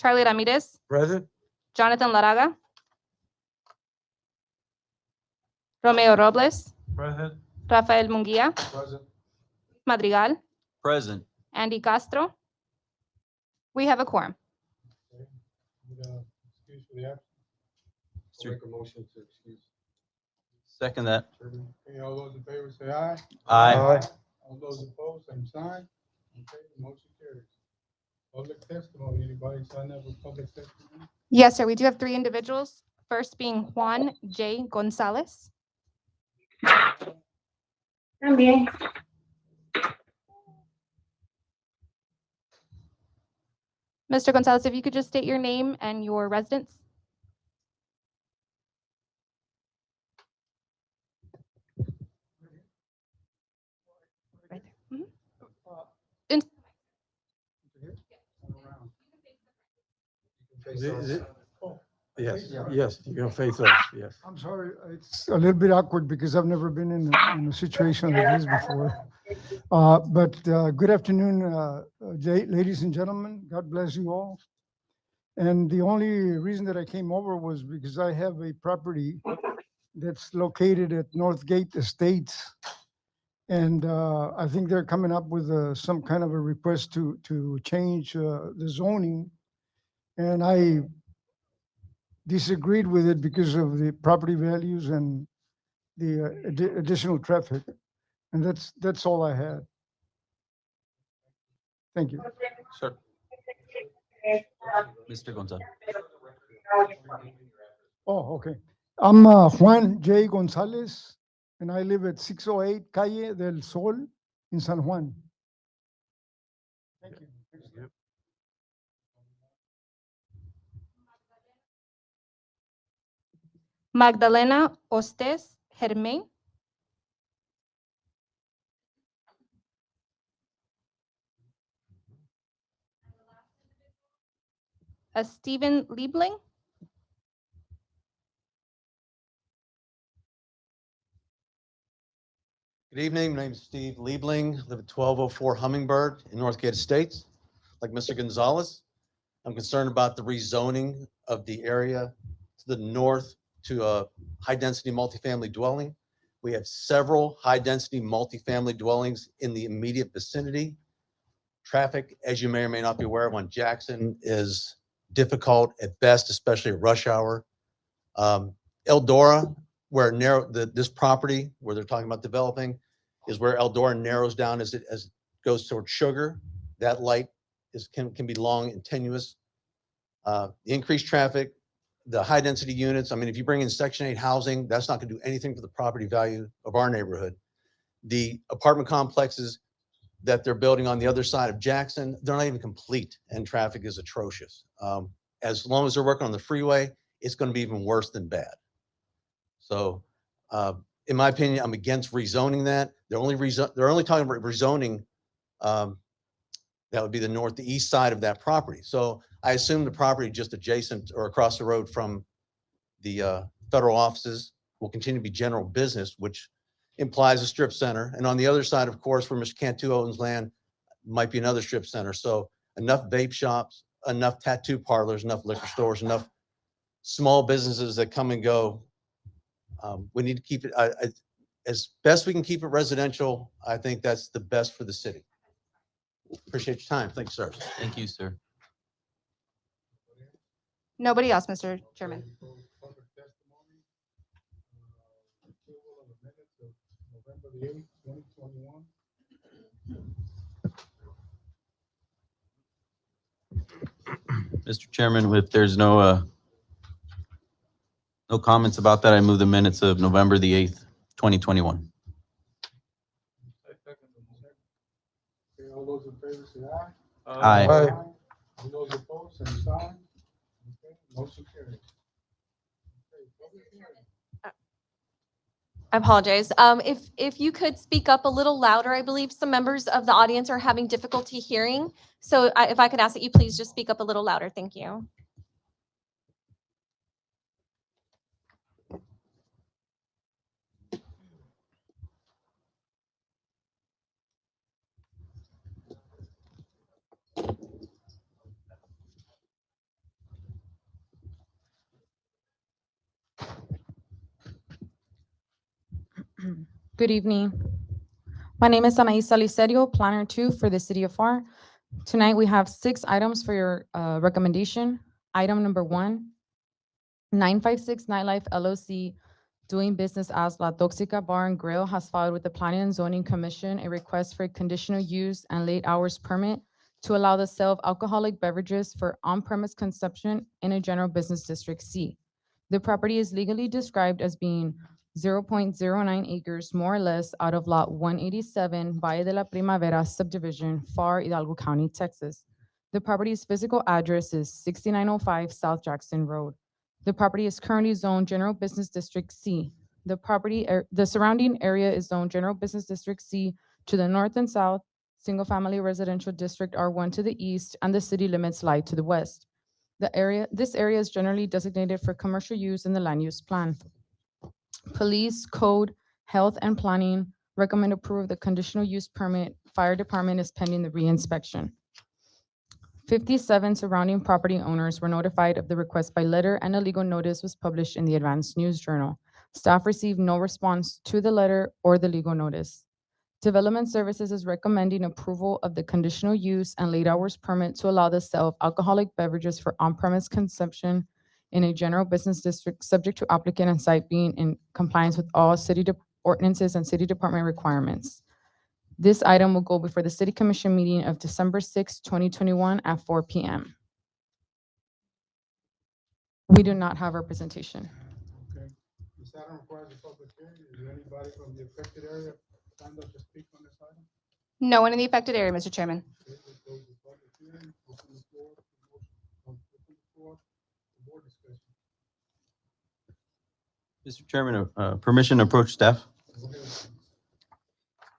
Charlie Ramirez, Present. Jonathan Laraga, Romeo Robles, Present. Rafael Munguia, Present. Madrigal, Present. Andy Castro. We have a quorum. Excuse for the absence. Sir. Make a motion to excuse. Second that. Okay, all those in favor say aye. Aye. All those opposed, same sign. Okay, the motion carries. Public testimony, anybody sign up with public testimony? Yes, sir. We do have 3 individuals. First being Juan J. Gonzalez. También. Mr. Gonzalez, if you could just state your name and your residence. Right there. Mhm. In- Yes, yes, you can face us, yes. I'm sorry, it's a little bit awkward because I've never been in a situation like this before. But good afternoon, ladies and gentlemen. God bless you all. And the only reason that I came over was because I have a property that's located at North Gate Estates. And I think they're coming up with some kind of a request to change the zoning. And I disagreed with it because of the property values and the additional traffic. And that's all I had. Thank you. Sir. Mr. Gonzalez. Oh, okay. I'm Juan J. Gonzalez, and I live at 608 Calle del Sol in San Juan. Thank you. Magdalena Ostes Germain. Stephen Liebling. Good evening. My name is Steve Liebling. Live at 1204 Hummingbird in Northgate Estates. Like Mr. Gonzalez, I'm concerned about the rezoning of the area to the north to a high-density multifamily dwelling. We have several high-density multifamily dwellings in the immediate vicinity. Traffic, as you may or may not be aware of on Jackson, is difficult at best, especially at rush hour. Eldora, where this property where they're talking about developing is where Eldora narrows down as it goes towards Sugar. That light can be long and tenuous. The increased traffic, the high density units. I mean, if you bring in Section 8 housing, that's not going to do anything for the property value of our neighborhood. The apartment complexes that they're building on the other side of Jackson, they're not even complete, and traffic is atrocious. As long as they're working on the freeway, it's going to be even worse than bad. So, in my opinion, I'm against rezoning that. They're only talking about rezoning that would be the east side of that property. So I assume the property just adjacent or across the road from the federal offices will continue to be general business, which implies a strip center. And on the other side, of course, where Mr. Cantu owns land, might be another strip center. So enough vape shops, enough tattoo parlors, enough liquor stores, enough small businesses that come and go. We need to keep it as best we can keep it residential. I think that's the best for the city. Appreciate your time. Thank you, sir. Thank you, sir. Nobody else, Mr. Chairman. Public testimony. Approval of the minutes of November the 8th, 2021. Mr. Chairman, if there's no comments about that, I move the minutes of November the 8th, 2021. Okay, all those in favor say aye. Aye. All those opposed, same sign. Okay, motion carries. Okay, public hearing. I apologize. If you could speak up a little louder, I believe some members of the audience are having difficulty hearing. So if I could ask that you please just speak up a little louder. Thank you. Good evening. My name is Anaisa Licerio, Planner 2 for the City of Pharr. Tonight, we have 6 items for your recommendation. Item number 1, 956 Nightlife LLC, doing business as La Toxica Bar and Grill, has filed with the Planning and Zoning Commission a request for a conditional use and late hours permit to allow the sale of alcoholic beverages for on-premise consumption in a general business district C. The property is legally described as being 0.09 acres, more or less, out of Lot 187, Valle de la Primavera Subdivision, Pharr, Hidalgo County, Texas. The property's physical address is 6905 South Jackson Road. The property is currently zoned General Business District C. The surrounding area is zoned General Business District C to the north and south, Single Family Residential District R1 to the east, and the city limits lie to the west. This area is generally designated for commercial use in the land use plan. Police, code, health, and planning recommend approval of the conditional use permit. Fire department is pending the reinspection. 57 surrounding property owners were notified of the request by letter, and a legal notice was published in the Advance News Journal. Staff received no response to the letter or the legal notice. Development Services is recommending approval of the conditional use and late hours permit to allow the sale of alcoholic beverages for on-premise consumption in a general business district, subject to applicant and site being in compliance with all ordinances and city department requirements. This item will go before the City Commission meeting of December 6, 2021 at 4 p.m. We do not have representation. Okay. This item requires a public hearing. Is there anybody from the affected area signed up to speak on this item? No one in the affected area, Mr. Chairman. Okay, we'll close the public hearing, open the floor, open the floor for board discussion. Mr. Chairman, permission to approach staff? Go ahead.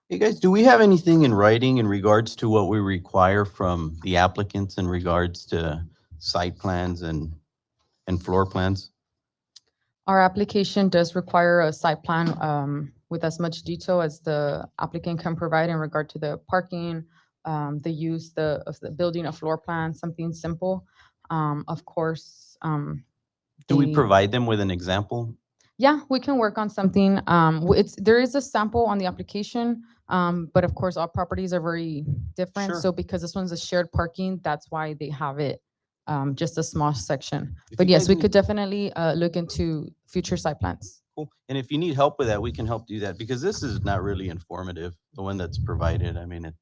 Hey, guys, do we have anything in writing in regards to what we require from the applicants in regards to site plans and floor plans? Our application does require a site plan with as much detail as the applicant can provide in regard to the parking, the use of the building, a floor plan, something simple. Of course. Do we the- provide them with an example? Yeah, we can work on something. There is a sample on the application, but of course, all properties are very different. Sure. So because this one's a shared parking, that's why they have it, just a small section. If But you yes, guys we need- could definitely look into future site plans. Cool. And if you need help with that, we can help do that because this is not really informative, the one that's provided. I mean, it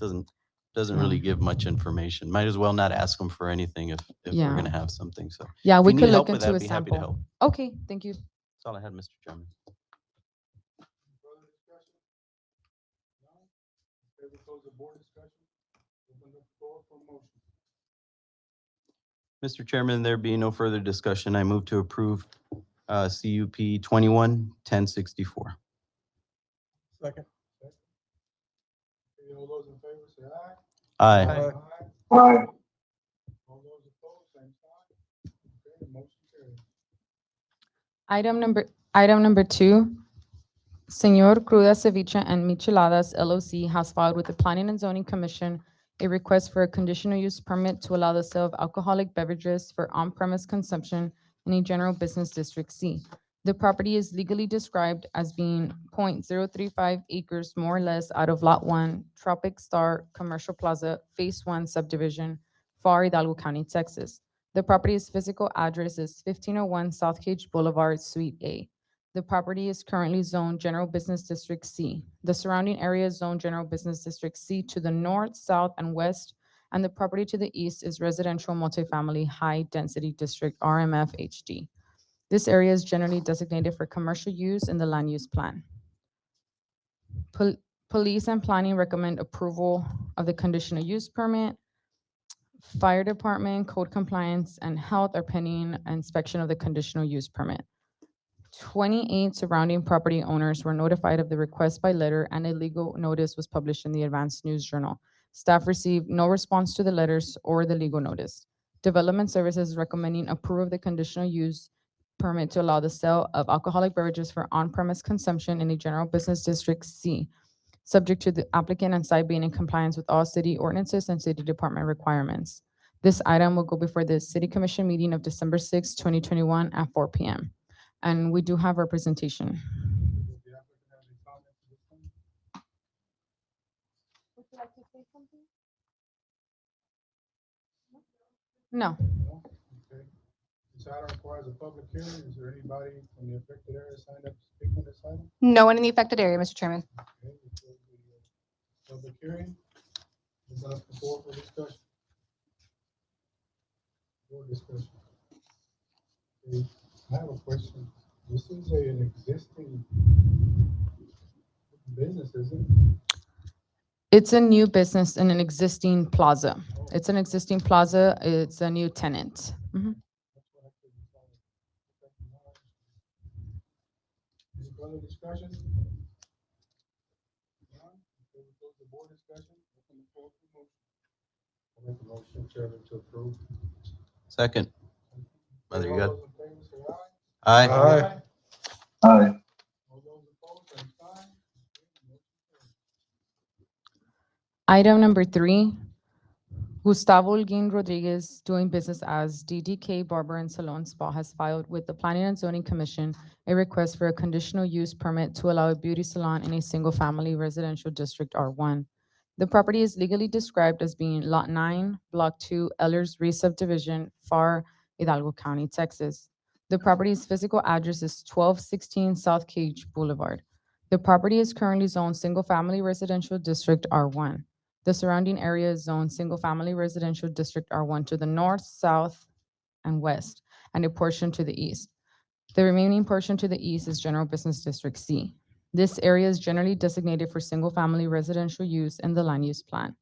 doesn't really give much information. Might as well not ask them for anything if Yeah. we're gonna have something. So Yeah, if we you could need help look with into that, a be happy to sample. help. Okay, thank you. That's all I had, Mr. Chairman. Any further discussion? No? Okay, we close the board discussion. Open the floor for motion. Mr. Chairman, there being no further discussion, I move to approve CUP 21-1064. Second. Okay, all those in favor say aye. Aye. Aye. All those opposed, same sign. Okay, motion carries. Item number 2, Señor Cruda Ceviche and Micheladas LLC has filed with the Planning and Zoning Commission a request for a conditional use permit to allow the sale of alcoholic beverages for on-premise consumption in a general business district C. The property is legally described as being 0.035 acres, more or less, out of Lot 1, Tropic Star Commercial Plaza, Phase 1 Subdivision, Pharr, Hidalgo County, Texas. The property's physical address is 1501 South Cage Boulevard, Suite A. The property is currently zoned General Business District C. The surrounding area is zoned General Business District C to the north, south, and west, and the property to the east is Residential Multifamily High Density District RMF HD. This area is generally designated for commercial use in the land use plan. Police and planning recommend approval of the conditional use permit. Fire department, code compliance, and health are pending inspection of the conditional use permit. 28 surrounding property owners were notified of the request by letter, and a legal notice was published in the Advance News Journal. Staff received no response to the letters or the legal notice. Development Services is recommending approval of the conditional use permit to allow the sale of alcoholic beverages for on-premise consumption in a general business district C, subject to the applicant and site being in compliance with all city ordinances and city department requirements. This item will go before the City Commission meeting of December 6, 2021 at 4 p.m. And we do have representation. Does the applicant have any No. No? Okay. This item requires a public hearing. Is there anybody from the affected area signed up to speak on this item? No one in the affected area, Mr. Chairman. Okay, we close the public hearing. Open up the floor for discussion. Board discussion. Okay, I have a question. This is an existing business, isn't it? It's a new business in an existing plaza. It's an existing plaza. It's a new tenant. Mhm. That's what I couldn't find. Any further discussion? None? Okay, we close the board discussion. Open the floor for motion. I make a motion, Chairman, to approve. Second. Whether you All got, those in favor say aye. aye. Aye. All those opposed, same sign. Okay, motion carries. Item number 3, Gustavo Holguin Rodriguez, doing business as DDK Barber and Salon Spa, has filed with the Planning and Zoning Commission a request for a conditional use permit to allow a beauty salon in a single-family residential district R1. The property is legally described as being Lot 9, Block 2, Ellers Reese Subdivision, Pharr, Hidalgo County, Texas. The property's physical address is 1216 South Cage Boulevard. The property is currently zoned single-family residential district R1. The surrounding area is zoned single-family residential district R1 to the north, south, and west, and a portion to the east. The remaining portion to the east is General Business District C. This area is generally designated for single-family residential use in the land use plan.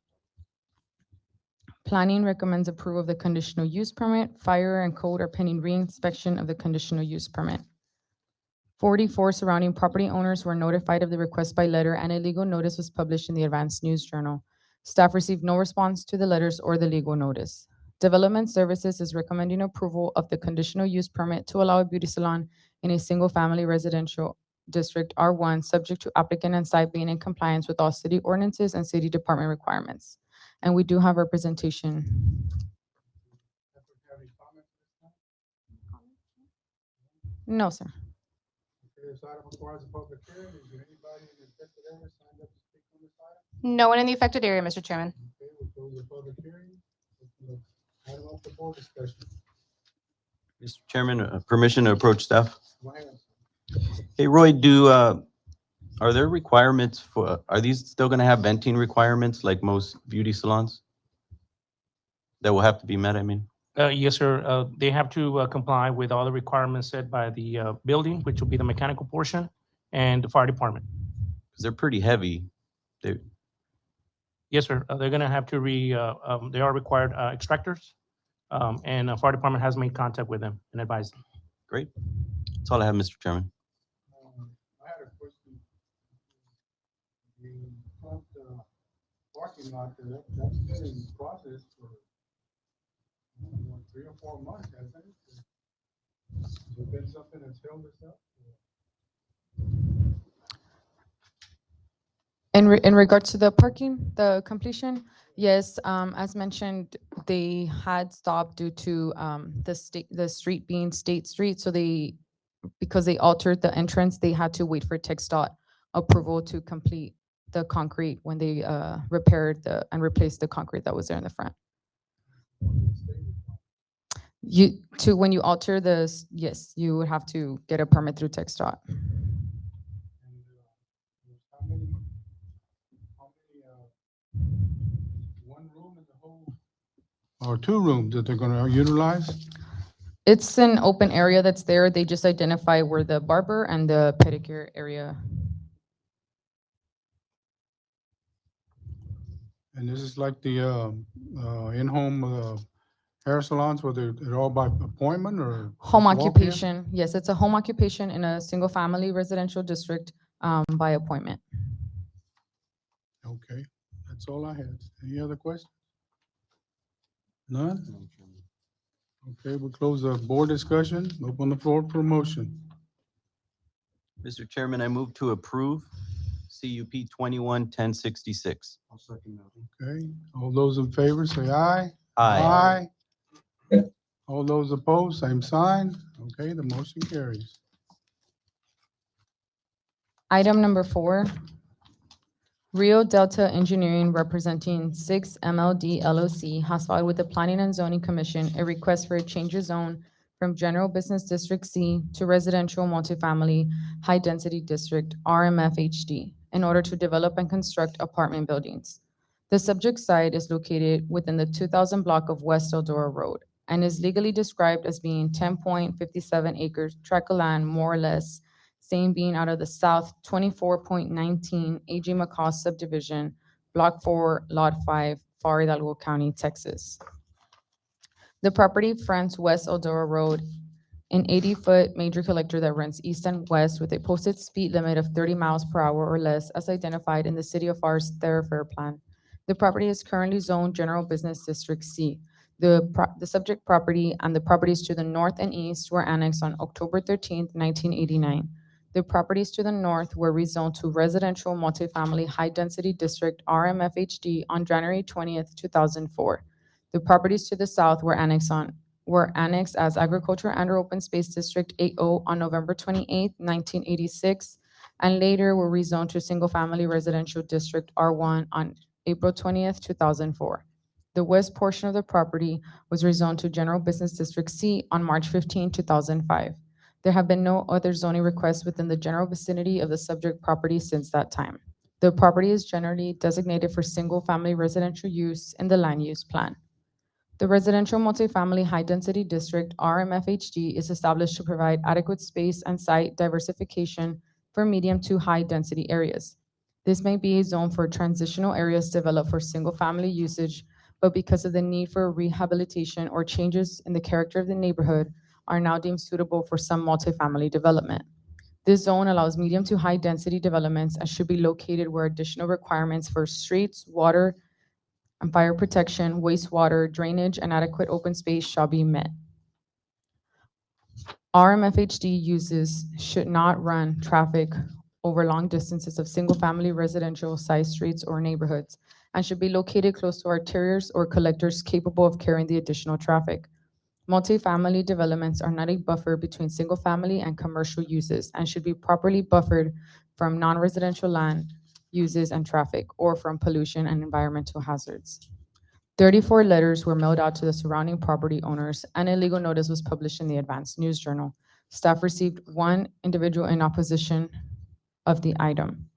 Planning recommends approval of the conditional use permit. Fire and code are pending re-inspection of the conditional use permit. 44 surrounding property owners were notified of the request by letter, and a legal notice was published in the Advanced News Journal. Staff received no response to the letters or the legal notice. Development Services is recommending approval of the conditional use permit to allow a beauty salon in a single-family residential district R1, subject to applicant and site being in compliance with all city ordinances and city department requirements. And we do have representation. Have any comments at this time? No, sir. Okay, this item requires a public hearing. Is there anybody in the affected area signed up to speak on this item? No one in the affected area, Mr. Chairman. Okay, we'll close the public hearing. Open the item up for board discussion. Mr. Chairman, permission to approach staff. Go ahead. Hey, Roy, are there requirements for, are these still gonna have venting requirements like most beauty salons? That will have to be met, I mean? Yes, sir. They have to comply with all the requirements set by the building, which will be the mechanical portion, and the fire department. Because they're pretty heavy. They, Yes, sir. They're going to have to they are required extractors, and the fire department has made contact with them and advised them. great. That's all I have, Mr. Chairman. I had a question. The front parking lot, that's been in process for 3 or 4 months, hasn't it? Has there been something that's held this up? In regards to the parking, the completion, yes, as mentioned, they had stopped due to the street being State Street. So because they altered the entrance, they had to wait for TxDOT approval to complete the concrete when they repaired and replaced the concrete that was there in the front. When you alter this, yes, you would have to get a permit through TxDOT. And how many, one room in the whole? Or 2 rooms that they're gonna utilize? It's an open area that's there. They just identify where the barber and the pedicure area. And this is like the in-home hair salons where they're all by appointment or? Home just walk in? occupation, yes, it's a home occupation in a single-family residential district by appointment. Okay, that's all I had. Any other questions? None? Okay, we'll close the board discussion. Open the floor for a motion. Mr. Chairman, I move to approve CUP 21-1066. Okay, all those in favor say aye. Aye. Aye. All those opposed, same sign. Okay, the motion carries. Item number 4, Rio Delta Engineering representing 6 MLD LLC has filed with the Planning and Zoning Commission a request for a change of zone from General Business District C to Residential Multifamily High Density District RMFHD in order to develop and construct apartment buildings. The subject site is located within the 2000 block of West Eldora Road and is legally described as being 10.57 acres tract of land, more or less, same being out of the South 24.19 A.G. McCaw subdivision, Block 4, Lot 5, Pharr, Hidalgo County, Texas. The property fronts West Eldora Road, an 80-foot major collector that runs east and west with a posted speed limit of 30 miles per hour or less as identified in the City of Pharr's thoroughfare plan. The property is currently zoned General Business District C. The subject property and the properties to the north and east were annexed on October 13th, 1989. The properties to the north were rezoned to Residential Multifamily High Density District RMFHD on January 20th, 2004. The properties to the south were annexed as Agriculture and/or Open Space District 80 on November 28th, 1986, and later were rezoned to Single Family Residential District R1 on April 20th, 2004. The west portion of the property was rezoned to General Business District C on March 15, 2005. There have been no other zoning requests within the general vicinity of the subject property since that time. The property is generally designated for single-family residential use in the land use plan. The Residential Multifamily High Density District, RMFHD, is established to provide adequate space and site diversification for medium to high-density areas. This may be a zone for transitional areas developed for single-family usage, but because of the need for rehabilitation or changes in the character of the neighborhood, are now deemed suitable for some multifamily development. This zone allows medium to high-density developments and should be located where additional requirements for streets, water, and fire protection, wastewater, drainage, and adequate open space shall be met. RMFHD uses should not run traffic over long distances of single-family residential side streets or neighborhoods and should be located close to arterials or collectors capable of carrying the additional traffic. Multifamily developments are not a buffer between single-family and commercial uses and should be properly buffered from non-residential land uses and traffic or from pollution and environmental hazards. 34 letters were mailed out to the surrounding property owners and a legal notice was published in the Advance News Journal. Staff received one individual in opposition of the item.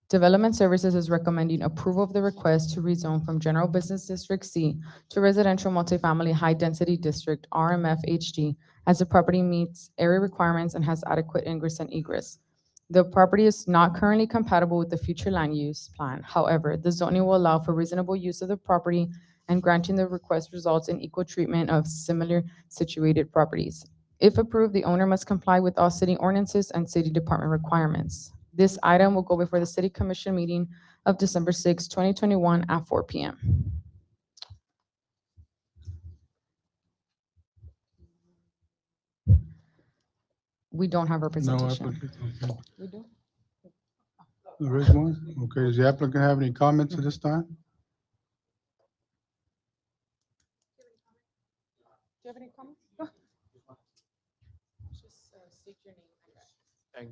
Development Services is recommending approval of the request to rezone from General Business District C to Residential Multifamily High Density District RMFHD as the property meets area requirements and has adequate ingress and egress. The property is not currently compatible with the future land use plan. However, the zoning will allow for reasonable use of the property and granting the request results in equal treatment of similar situated properties. If approved, the owner must comply with all city ordinances and city department requirements. This item will go before the City Commission meeting of December 6, 2021 at 4 p.m. We don't have No representation. applicant, okay. We do? There is one? Okay, does the applicant have any comments at this time? Do you have any comments?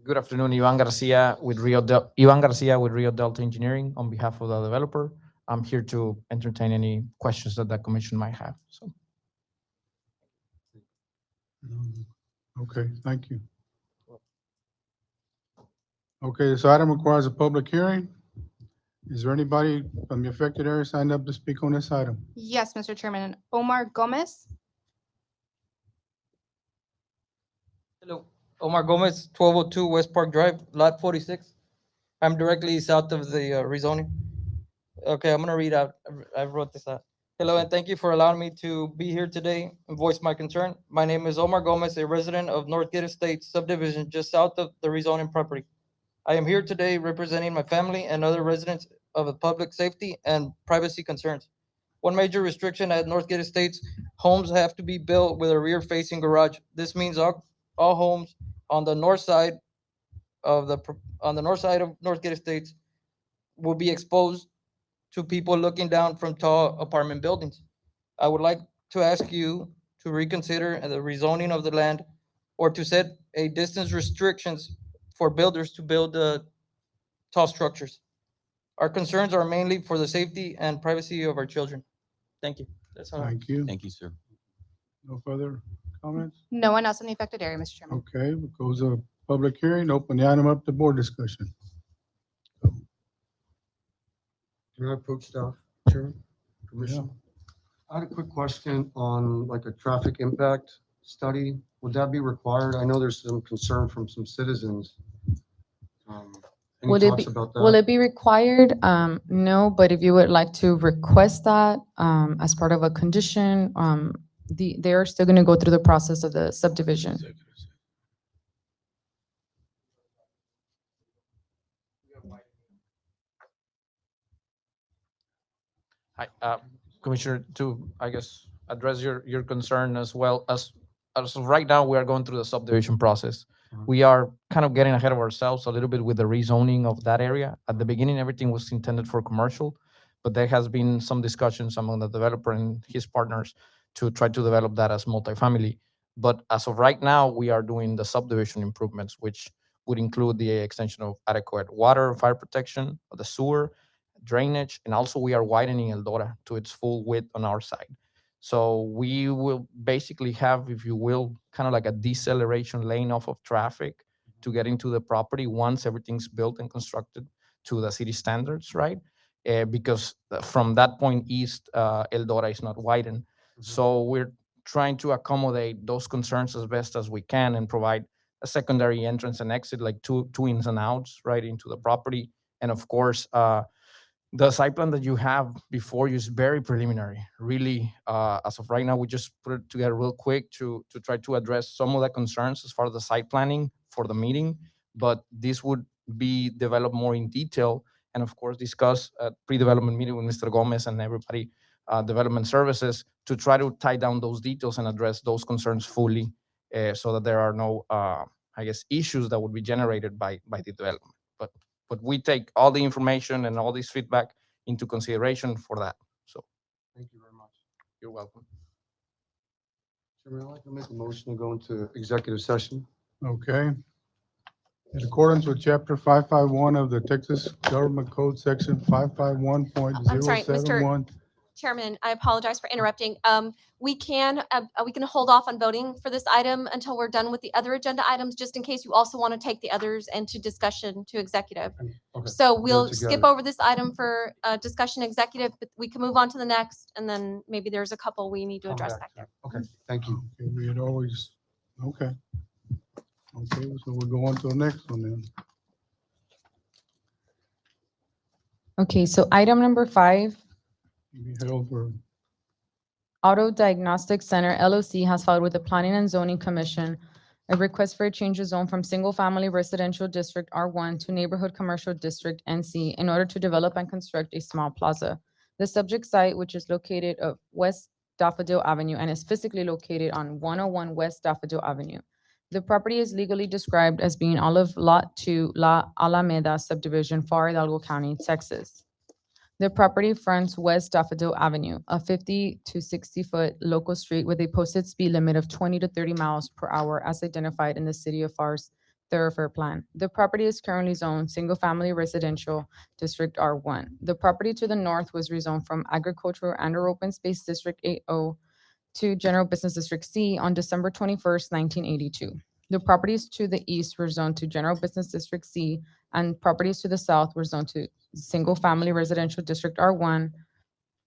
Good afternoon, Ivan Garcia with Rio Delta Engineering on behalf of the developer. I'm here to entertain any questions that the commission might have. So, No. Okay, thank you. Okay, this item requires a public hearing. Is there anybody from the affected area signed up to speak on this item? Yes, Mr. Chairman. Omar Gomez. Hello, Omar Gomez, 1202 West Park Drive, Lot 46. I'm directly south of the rezoning. Okay, I'm gonna read out, I wrote this out. Hello, and thank you for allowing me to be here today and voice my concern. My name is Omar Gomez, a resident of Northgate Estates subdivision just south of the rezoning property. I am here today representing my family and other residents of the public safety and privacy concerns. One major restriction at Northgate Estates, homes have to be built with a rear-facing garage. This means all homes on the north side of Northgate Estates will be exposed to people looking down from tall apartment buildings. I would like to ask you to reconsider the rezoning of the land or to set a distance restrictions for builders to build tall structures. Our concerns are mainly for the safety and privacy of our children. Thank you. That's all. Thank you. Thank you, sir. No further comments? No one else in the affected area, Mr. Chairman. Okay, we'll close the public hearing, open the item up to board discussion. Can I approach staff, Chairman, Commission? I had a quick question on like a traffic impact study. Would that be required? I know there's some concern from some citizens. Any Would it thoughts be- about Will that? it be required? No, but if you would like to request that as part of a condition, they're still going to go through the process of the subdivision. Hi, Commissioner, to, I guess, address your concern as well as of right now, we are going through the subdivision process. We are kind of getting ahead of ourselves a little bit with the rezoning of that area. At the beginning, everything was intended for commercial, but there has been some discussions among the developer and his partners to try to develop that as multifamily. But as of right now, we are doing the subdivision improvements, which would include the extension of adequate water, fire protection, of the sewer, drainage, and also we are widening Eldora to its full width on our side. So we will basically have, if you will, kind of like a deceleration lane off of traffic to get into the property once everything's built and constructed to the city standards, right? Because from that point east, Eldora is not widened. So we're trying to accommodate those concerns as best as we can and provide a secondary entrance and exit, like two ins and outs right into the property. And of course, the site plan that you have before you is very preliminary. Really, as of right now, we just put it together real quick to try to address some of the concerns as far as the site planning for the meeting. But this would be developed more in detail and of course discuss at pre-development meeting with Mr. Gomez and everybody, development services, to try to tie down those details and address those concerns fully, so that there are no, I guess, issues that would be generated by the development. But we take all the information and all this feedback into consideration for that. So Thank you very much. you're welcome. Chairman, I'd like to make a motion to go into executive session. Okay. In accordance with chapter 551 of the Texas Government Code, section 551.071. Chairman, I apologize for interrupting. We can hold off on voting for this item until we're done with the other agenda items, just in case you also want to take the others into discussion to executive. Okay, So go we'll skip together. over this item for discussion executive, but we can move on to the next, and then maybe there's a couple we need to Come address back back there. to it. Okay, thank you. Okay, we had always, okay. Okay, so we'll go on to the next one then. Okay, so item number 5, Be held for, Auto Diagnostic Center LLC has filed with the Planning and Zoning Commission a request for a change of zone from single-family residential district R1 to neighborhood commercial district NC in order to develop and construct a small plaza. The subject site, which is located at West Daffodil Avenue and is physically located on 101 West Daffodil Avenue. The property is legally described as being all of Lot 2, La Alameda subdivision, Pharr, Hidalgo County, Texas. The property fronts West Daffodil Avenue, a 50 to 60-foot local street with a posted speed limit of 20 to 30 miles per hour as identified in the City of Pharr's thoroughfare plan. The property is currently zoned single-family residential district R1. The property to the north was rezoned from agricultural and/or open space district 80 to general business district C on December 21st, 1982. The properties to the east were zoned to general business district C, and properties to the south were zoned to single-family residential district R1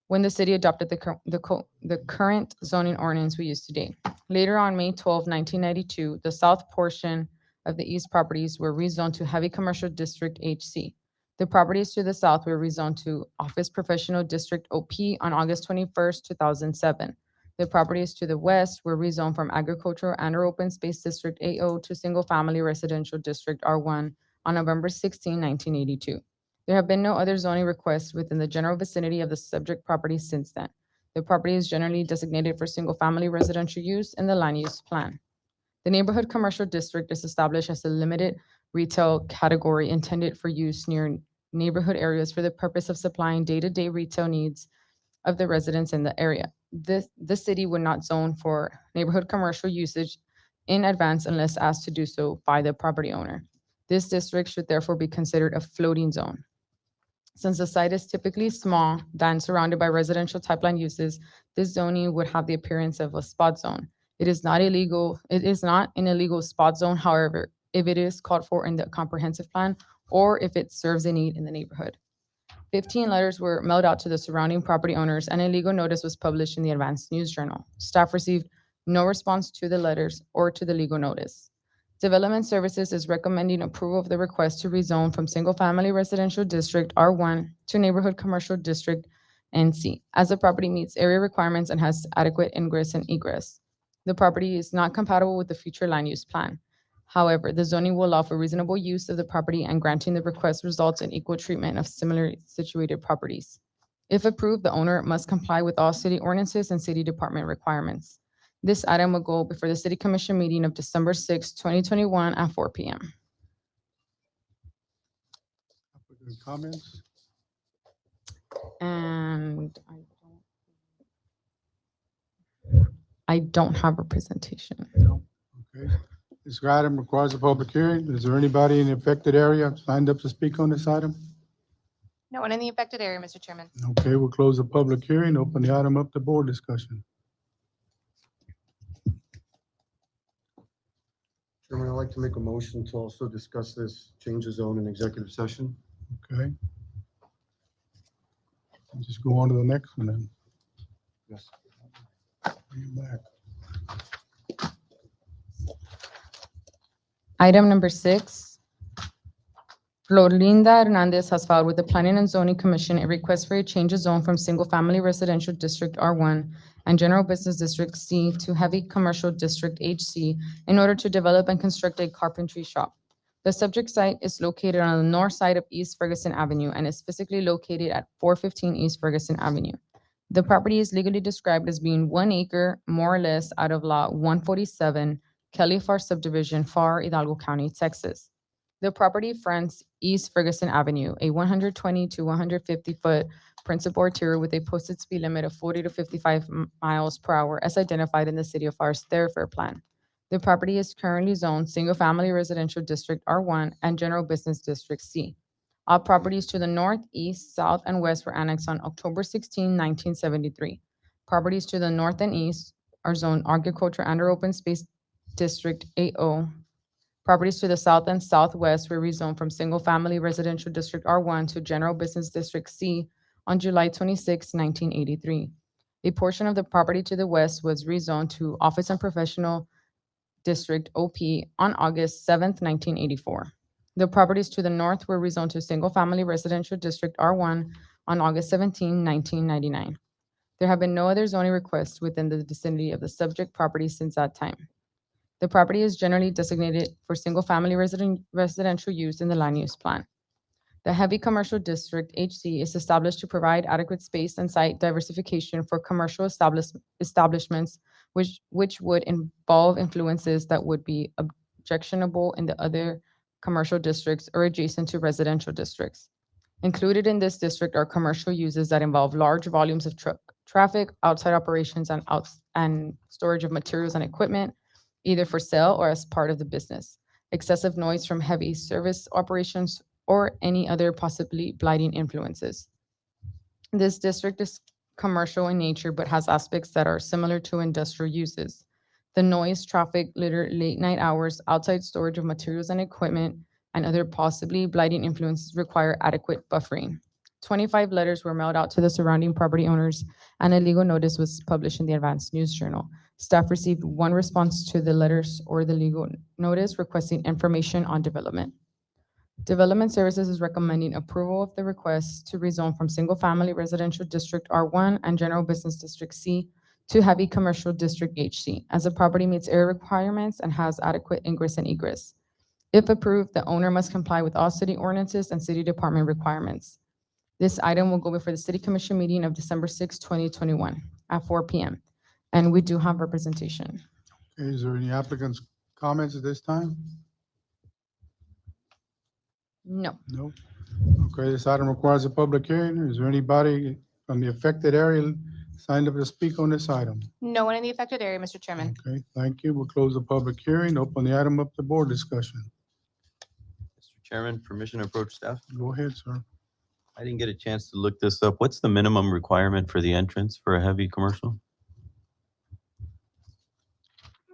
when the city adopted the current zoning ordinance we use today. Later on, May 12, 1992, the south portion of the east properties were rezoned to heavy commercial district HC. The properties to the south were rezoned to office professional district OP on August 21st, 2007. The properties to the west were rezoned from agricultural and/or open space district AO to single-family residential district R1 on November 16, 1982. There have been no other zoning requests within the general vicinity of the subject property since then. The property is generally designated for single-family residential use in the land use plan. The neighborhood commercial district is established as a limited retail category intended for use near neighborhood areas for the purpose of supplying day-to-day retail needs of the residents in the area. The city would not zone for neighborhood commercial usage in advance unless asked to do so by the property owner. This district should therefore be considered a floating zone. Since the site is typically small, then surrounded by residential type land uses, this zoning would have the appearance of a spot zone. It is not an illegal spot zone, however, if it is called for in the comprehensive plan or if it serves a need in the neighborhood. 15 letters were mailed out to the surrounding property owners and a legal notice was published in the Advanced News Journal. Staff received no response to the letters or to the legal notice. Development Services is recommending approval of the request to rezone from single-family residential district R1 to neighborhood commercial district NC, as the property meets area requirements and has adequate ingress and egress. The property is not compatible with the future land use plan. However, the zoning will allow for reasonable use of the property and granting the request results in equal treatment of similarly situated properties. If approved, the owner must comply with all city ordinances and city department requirements. This item will go before the City Commission meeting of December 6, 2021 at 4 p.m. Applicant comments? And I don't have a presentation. No. Okay. This item requires a public hearing. Is there anybody in the affected area signed up to speak on this item? No one in the affected area, Mr. Chairman. Okay, we'll close the public hearing, open the item up to board discussion. Chairman, I'd like to make a motion to also discuss this change of zone in executive session. Okay. Just go on to the next one then. Yes. Bring it back. Item number 6. Florinda Hernandez has filed with the Planning and Zoning Commission a request for a change of zone from single-family residential district R1 and general business district C to heavy commercial district HC in order to develop and construct a carpentry shop. The subject site is located on the north side of East Ferguson Avenue and is physically located at 415 East Ferguson Avenue. The property is legally described as being 1 acre, more or less, out of lot 147, Kelly Pharr Subdivision, Pharr, Hidalgo County, Texas. The property fronts East Ferguson Avenue, a 120 to 150-foot principal arterial with a posted speed limit of 40 to 55 miles per hour as identified in the City of Pharr's thoroughfare plan. The property is currently zoned Single-Family Residential District R1 and General Business District C. All properties to the north, east, south, and west were annexed on October 16, 1973. Properties to the north and east are zoned Agriculture and/or Open Space District AO. Properties to the south and southwest were rezoned from Single-Family Residential District R1 to General Business District C on July 26, 1983. A portion of the property to the west was rezoned to Office and Professional District OP on August 7, 1984. The properties to the north were rezoned to Single-Family Residential District R1 on August 17, 1999. There have been no other zoning requests within the vicinity of the subject property since that time. The property is generally designated for single-family residential use in the land use plan. The heavy commercial district, HC, is established to provide adequate space and site diversification for commercial establishments, which would involve influences that would be objectionable in the other commercial districts or adjacent to residential districts. Included in this district are commercial uses that involve large volumes of traffic, outside operations, and storage of materials and equipment, either for sale or as part of the business, excessive noise from heavy service operations, or any other possibly blighting influences. This district is commercial in nature, but has aspects that are similar to industrial uses. The noise, traffic, litter, late night hours, outside storage of materials and equipment, and other possibly blighting influences require adequate buffering. 25 letters were mailed out to the surrounding property owners, and a legal notice was published in the Advanced News Journal. Staff received 1 response to the letters or the legal notice requesting information on development. Development Services is recommending approval of the request to rezone from Single-Family Residential District R1 and General Business District C to Heavy Commercial District HC, as the property meets area requirements and has adequate ingress and egress. If approved, the owner must comply with all city ordinances and city department requirements. This item will go before the City Commission meeting of December 6, 2021 at 4 p.m. And we do have representation. Okay, is there any applicants' comments at this time? No. No. Okay, this item requires a public hearing. Is there anybody from the affected area signed up to speak on this item? No one in the affected area, Mr. Chairman. Okay, thank you. We'll close the public hearing, open the item up to board discussion. Mr. Chairman, permission to approach staff. Go ahead, sir. I didn't get a chance to look this up. What's the minimum requirement for the entrance for a heavy commercial?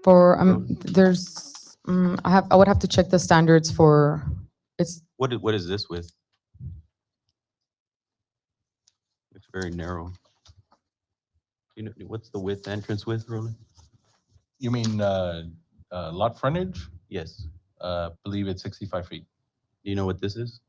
For, there's, I would have to check the standards for, it's, What is this with? Looks very narrow. You know, what's the width entrance width, Roland? You mean lot frontage? Yes. Believe it's 65 feet. Do you know what this is?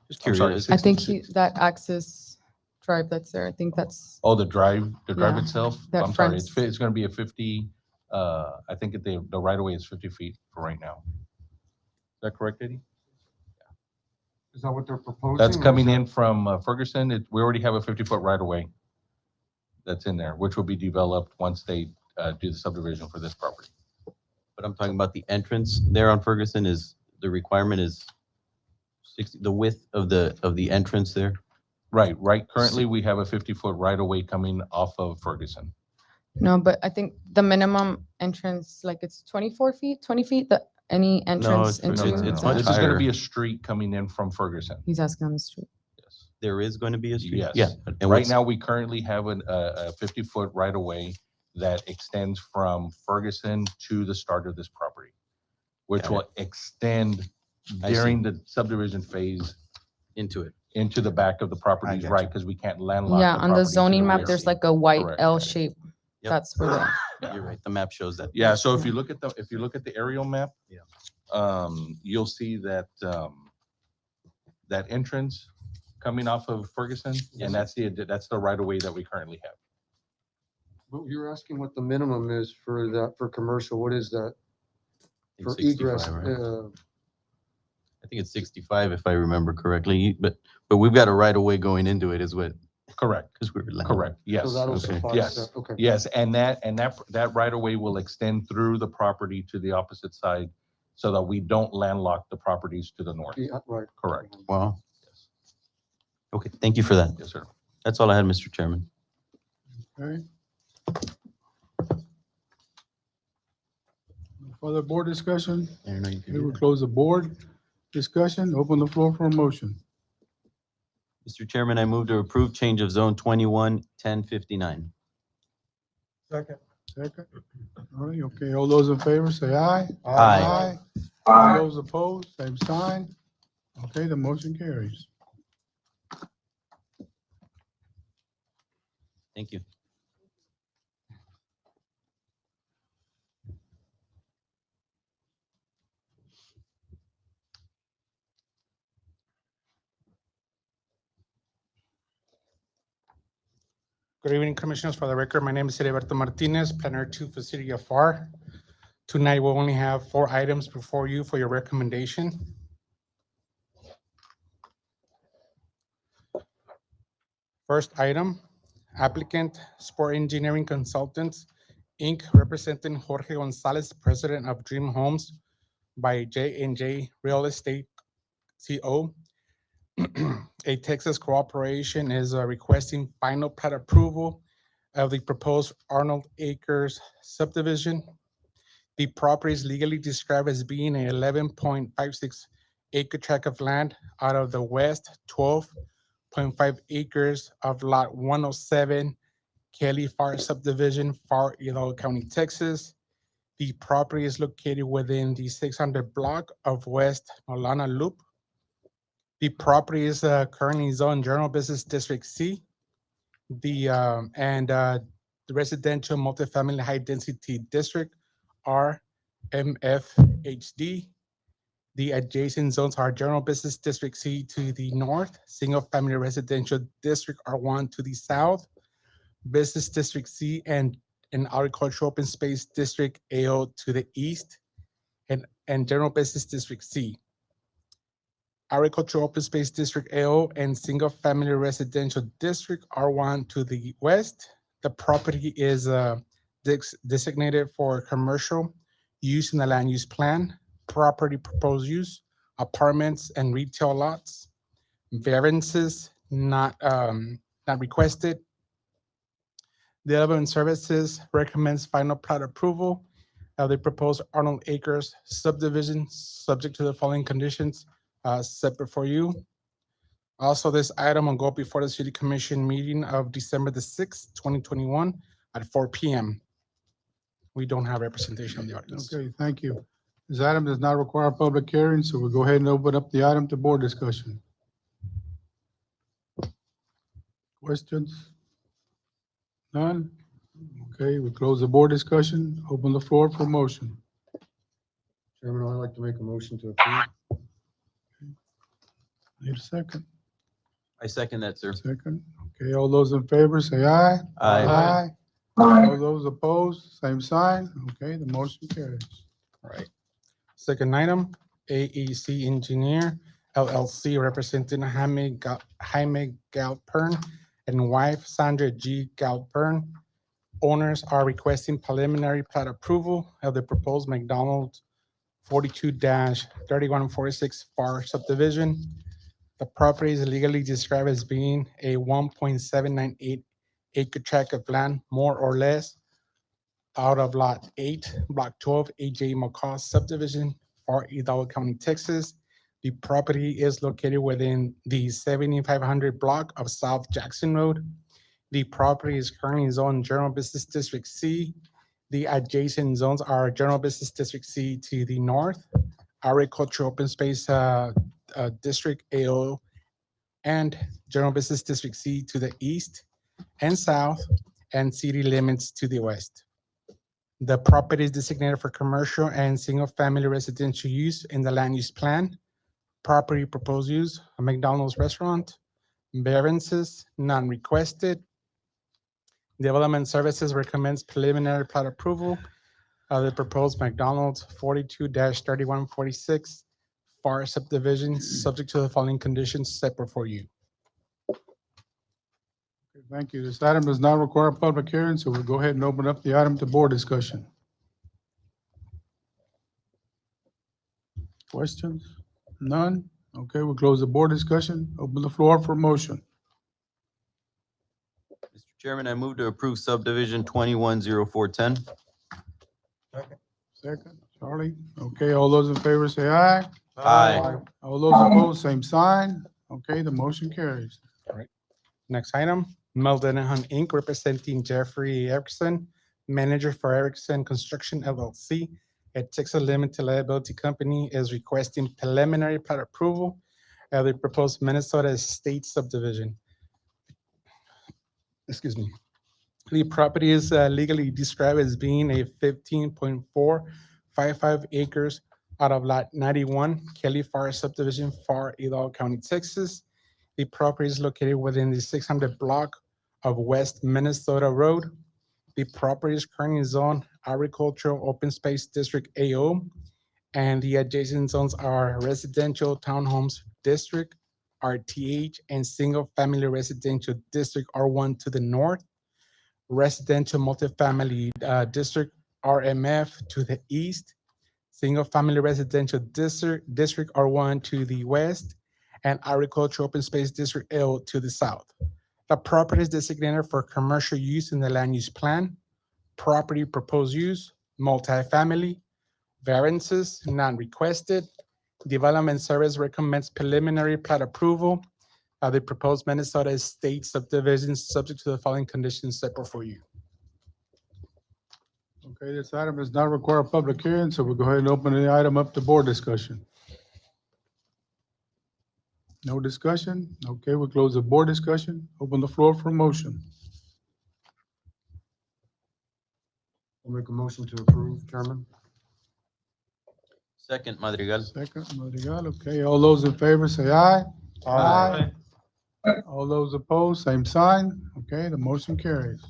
Just I'm sorry, curious. I think that access drive that's there, I think that's, Oh, the drive Yeah, itself? that I'm sorry, fronts. it's going to be a 50, I think the right of way is 50 feet for right now. Is that correct, Eddie? Is that what they're proposing? That's or is coming that- in from Ferguson. We already have a 50-foot right of way that's in there, which will be developed once they do the subdivision for this property. But I'm talking about the entrance there on Ferguson is, the requirement is 60, the width of the entrance there. Right. Currently, we have a 50-foot right of way coming off of Ferguson. no, but I think the minimum entrance, like it's 24 feet, 20 feet, any entrance it's- into. it's that- much This is going to higher. be a street coming in from Ferguson. He's asking on the street. Yes. There is going to be a street? Yes. Yeah. And Right what's- now, we currently have a 50-foot right of way that extends from Ferguson to the start of this property, which Got will extend I see. during the subdivision phase Into it. into the back of the properties, got right? Because we can't landlock. Yeah, the on the property to zoning map, rear. there's like a white Correct. L shape. Yep. That's where the, You're right. The map shows that. Yeah, so if you look at the aerial map. Yeah. You'll see that, that entrance coming off of Ferguson, and that's the right of way that we currently have. But you're asking what the minimum is for that, for commercial, what is that? I think For 65, egress, right? I think it's 65 if I remember correctly, but we've got a right of way going into it is what, Correct, because we're. correct, yes. so that'll okay. suffice, Yes. that- okay. Yes, and that right of way will extend through the property to the opposite side so that we don't landlock the properties to the north. Yeah, right. Correct. Wow. Okay, thank you for that. Yes, sir. That's all I had, Mr. Chairman. Okay. Further board discussion? I didn't know you could We do will that. close the board discussion, open the floor for a motion. Mr. Chairman, I move to approve change of zone 21-1059. Second. Second. All right, okay, all those in favor, say aye. Aye. All those opposed, same sign. Okay, the motion carries. Thank you. Good evening, Commissioners. For the record, my name is Heriberto Martinez, Planner 2 for the City of Pharr. Tonight, we'll only have 4 items before you for your recommendation. First item, applicant Sport Engineering Consultants, Inc., representing Jorge Gonzalez, President of Dream Homes by J&J Real Estate CO. A Texas Corporation is requesting final plat approval of the proposed Arnold Acres subdivision. The property is legally described as being an 11.56 acre tract of land out of the west 12.5 acres of lot 107 Kelly Pharr subdivision, Pharr, Hidalgo County, Texas. The property is located within the 600 block of West Nolana Loop. The property is currently zoned General Business District C. The residential multifamily high density district R MFHD. The adjacent zones are General Business District C to the north, Single Family Residential District R1 to the south, Business District C and Agricultural Open Space District AO to the east, and General Business District C. Agricultural Open Space District AO and Single Family Residential District R1 to the west. The property is designated for commercial use in the land use plan. Property proposed use, apartments and retail lots. Variances not requested. Development Services recommends final plat approval The proposed Arnold Acres subdivision, subject to the following conditions, separate for you. Also, this item will go before the city commission meeting of December the 6th, 2021 at 4 p.m. We don't have representation in the audience. Okay, thank you. This item does not require a public hearing, so we'll go ahead and open up the item to board discussion. Questions? None? Okay, we close the board discussion. Open the floor for motion. Chairman, I'd like to make a motion to approve. Need a second? I second that, sir. Second. Okay, all those in favor, say aye. Aye. All those opposed, same sign. Okay, the motion carries. All right. Second item, AEC Engineer LLC representing Jaime Galpern and wife Sandra G. Galpern. Owners are requesting preliminary plat approval of the proposed McDonald's 42-3146 Pharr subdivision. The property is legally described as being a 1.798 acre tract of land, more or less, out of Lot 8, Block 12, AJ McCaw subdivision, Pharr, Hidalgo County, Texas. The property is located within the 7500 block of South Jackson Road. The property is currently zoned General Business District C. The adjacent zones are General Business District C to the north, Agricultural Open Space District AO, and General Business District C to the east and south, and city limits to the west. The property is designated for commercial and single-family residential use in the land use plan. Property proposed use, a McDonald's restaurant. Variances, none requested. Development Services recommends preliminary plat approval of the proposed McDonald's 42-3146 Pharr subdivision, subject to the following conditions set before you. Okay, thank you. This item does not require a public hearing, so we'll go ahead and open up the item to board discussion. Questions? None? Okay, we'll close the board discussion. Open the floor for motion. Mr. Chairman, I move to approve subdivision 210410. Second, Charlie. Okay, all those in favor say aye. Aye. All those opposed, same sign. Okay, the motion carries. Next item, Meldon & Hunt Inc., representing Jeffrey Erickson, manager for Erickson Construction LLC, a Texas limited liability company, is requesting preliminary plat approval of the proposed Minnesota State subdivision. Excuse me. The property is legally described as being a 15.455 acres out of Lot 91, Kelly Pharr subdivision, Pharr, Hidalgo County, Texas. The property is located within the 600 block of West Minnesota Road. The property is currently zoned Agricultural Open Space District AO, and the adjacent zones are Residential Townhomes District, RTH, and Single Family Residential District R1 to the north, Residential Multifamily District RMF to the east, Single Family Residential District R1 to the west, and Agricultural Open Space District L to the south. The property is designated for commercial use in the land use plan. Property proposed use, multifamily. Variances, none requested. Development Service recommends preliminary plat approval of the proposed Minnesota State subdivision, subject to the following conditions set before you. Okay, this item does not require a public hearing, so we'll go ahead and open the item up to board discussion. No discussion? Okay, we'll close the board discussion. Open the floor for motion. I'll make a motion to approve, Chairman. Second, Madrigal. Second, Madrigal. Okay, all those in favor say aye. Aye. All those opposed, same sign. Okay, the motion carries.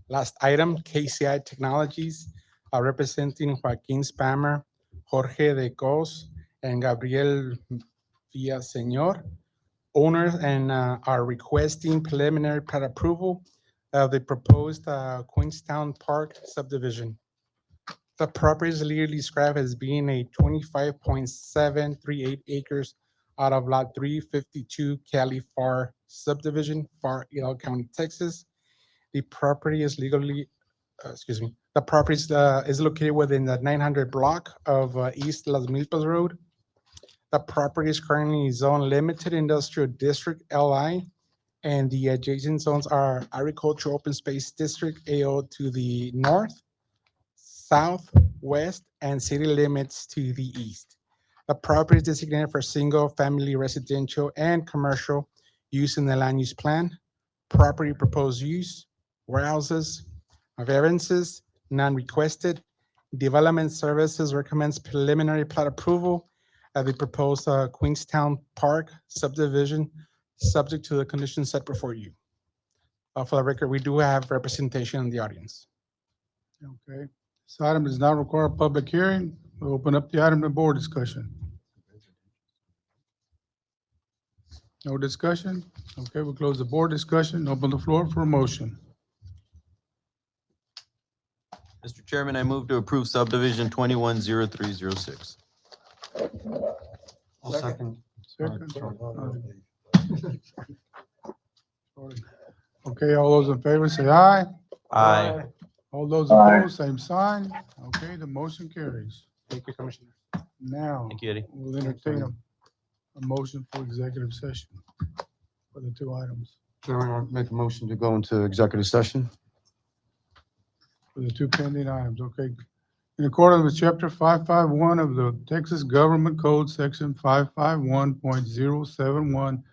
Last item, KCI Technologies, representing Joaquin Spammer, Jorge de Cos, and Gabriel Villaseñor. Owners and are requesting preliminary plat approval of the proposed Queenstown Park subdivision. The property is legally described as being a 25.738 acres out of Lot 352 Kelly Pharr subdivision, Pharr, Hidalgo County, Texas. The property is The property is located within the 900 block of East Las Milpas Road. The property is currently zone limited industrial district LI, and the adjacent zones are agricultural open space district AO to the north, south, west, and city limits to the east. The property is designated for single-family residential and commercial use in the land use plan. Property proposed use, warehouses, variances, non-requested. Development Services recommends preliminary plat approval of the proposed Queenstown Park subdivision, subject to the conditions set before you. For the record, we do have representation in the audience. Okay, this item does not require a public hearing. We'll open up the item to board discussion. No discussion? Okay, we'll close the board discussion, open the floor for a motion. Mr. Chairman, I move to approve subdivision 210306. I'll second. Second. Okay, all those in favor say aye. Aye. All those opposed, same sign. Okay, the motion carries. Thank you, Commissioner. Now, Thank you, Eddie. we'll entertain a motion for executive session for the two items, Chairman, I'll make a motion to go into executive session. for the two pending items, okay? In accordance with chapter 551 of the Texas Government Code, section 551.071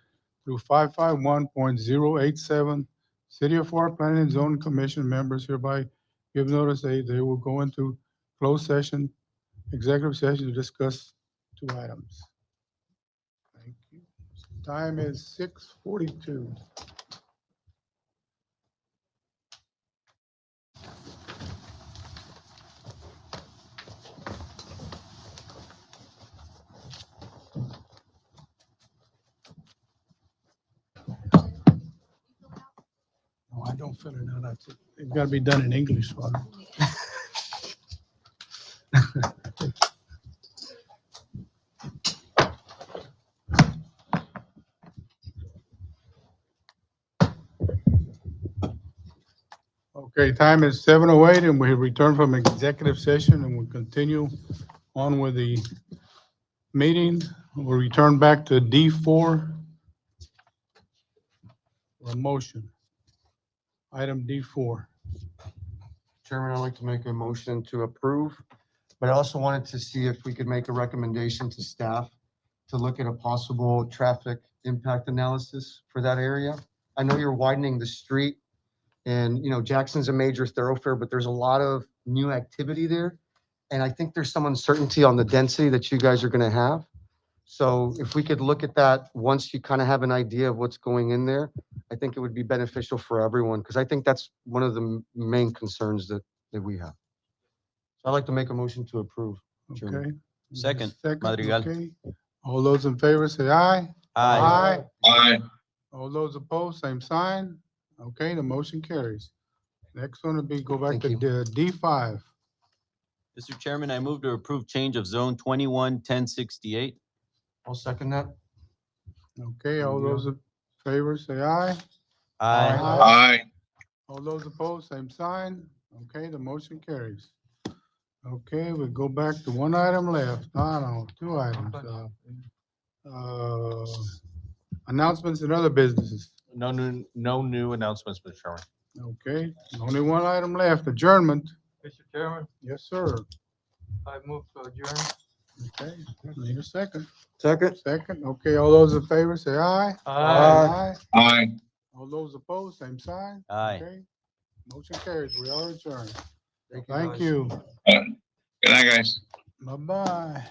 through 551.087, City of Pharr Planning and Zoning Commission members hereby give notice they will go into closed session, executive session to discuss two items. Thank you. Time is 6:42. No, I don't fill it out. It's got to be done in English. So Okay, time is 7:08 and we return from executive session and we'll continue on with the meeting. We'll return back to D4 for a motion. Item D4. Chairman, I'd like to make a motion to approve, but I also wanted to see if we could make a recommendation to staff to look at a possible traffic impact analysis for that area. I know you're widening the street and, Jackson's a major thoroughfare, but there's a lot of new activity there. And I think there's some uncertainty on the density that you guys are going to have. So if we could look at that, once you kind of have an idea of what's going in there, I think it would be beneficial for everyone, because I think that's one of the main concerns that we have. So I'd like to make a motion to approve. Chairman. Okay. Second, Madrigal. Okay. All those in favor say aye. Aye. Aye. All those opposed, same sign. Okay, the motion carries. Next one will be, go back to Thank D5. Mr. Chairman, I move to approve change of zone 211068. I'll second that. Okay, all those in favor say aye. Aye. All those opposed, same sign. Okay, the motion carries. Okay, we go back to one item left. No, two items. Announcements and other businesses. No new announcements, Mr. Chairman. Okay, only one item left, adjournment. Mr. Chairman, Yes, sir. I move to adjourn. Okay, need a second. Second. Second, okay, all those in favor say aye. Aye. Aye. All those opposed, same sign. Aye. Okay, motion carries. We are adjourned. Thank Thank guys. you. Good night, guys. Bye-bye.